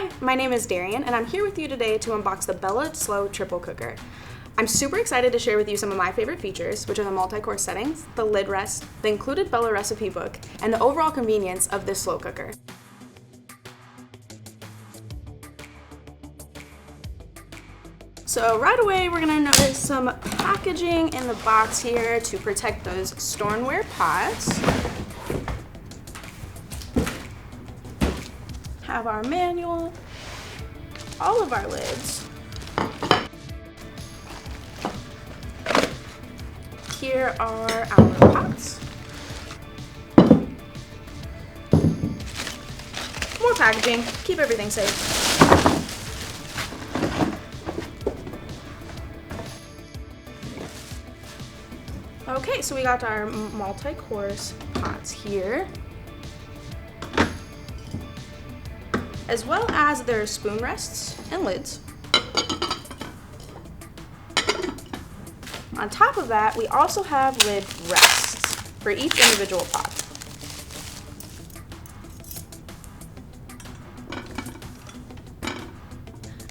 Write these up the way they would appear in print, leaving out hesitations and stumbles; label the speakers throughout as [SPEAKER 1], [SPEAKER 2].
[SPEAKER 1] Hi, my name is Darian, and I'm here with you today to unbox the Bella Slow Triple Cooker. I'm super excited to share with you some of my favorite features, which are the multi-course settings, the lid rest, the included Bella recipe book, and the overall convenience of this slow cooker. So right away, we're gonna notice some packaging in the box here to protect those stoneware pots. Have our manual, all of our lids. Here are our pots. More packaging, keep everything safe. Okay, so we got our multi-course pots here, as well as their spoon rests and lids. On top of that, we also have lid rests for each individual pot.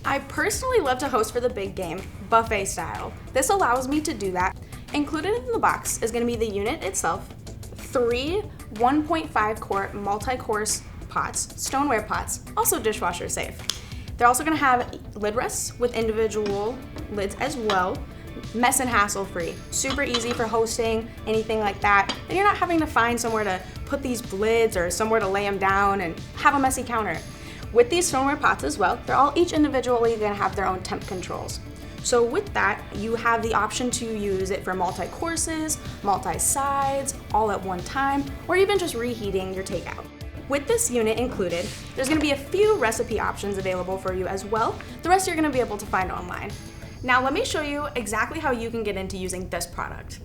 [SPEAKER 1] I personally love to host for the big game, buffet style. This allows me to do that. Included in the box is going to be the unit itself, 3 1.5-quart multi-course pots, stoneware pots, also dishwasher safe. They're also going to have lid rests with individual lids as well, mess and hassle free, super easy for hosting, anything like that. Then you're not having to find somewhere to put these lids or somewhere to lay them down and have a messy counter. With these stoneware pots as well, they're all each individually going to have their own temp controls. So with that, you have the option to use it for multi-courses, multi-sides, all at one time, or even just reheating your takeout. With this unit included, there's going to be a few recipe options available for you as well. The rest you're going to be able to find online. Now let me show you exactly how you can get into using this product.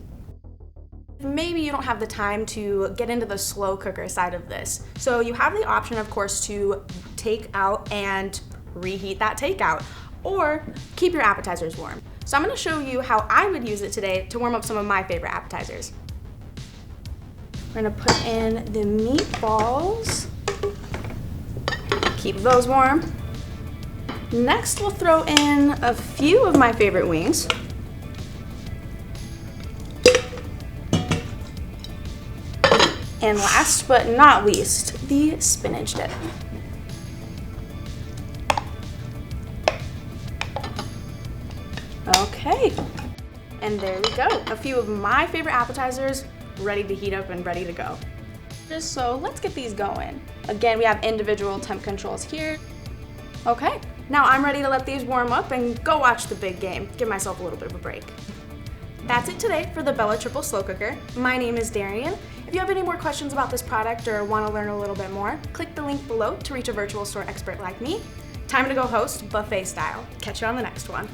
[SPEAKER 1] Maybe you don't have the time to get into the slow cooker side of this. So you have the option, of course, to take out and reheat that takeout, or keep your appetizers warm. So I'm going to show you how I would use it today to warm up some of my favorite appetizers. We're going to put in the meatballs, keep those warm. Next, we'll throw in a few of my favorite wings. And last but not least, the spinach dip. Okay, and there we go. A few of my favorite appetizers ready to heat up and ready to go. So let's get these going. Again, we have individual temp controls here. Okay, now I'm ready to let these warm up and go watch the big game. Give myself a little bit of a break. That's it today for the Bella Triple Slow Cooker. My name is Darian. If you have any more questions about this product or want to learn a little bit more, click the link below to reach a virtual store expert like me. Time to go host buffet style. Catch you on the next one.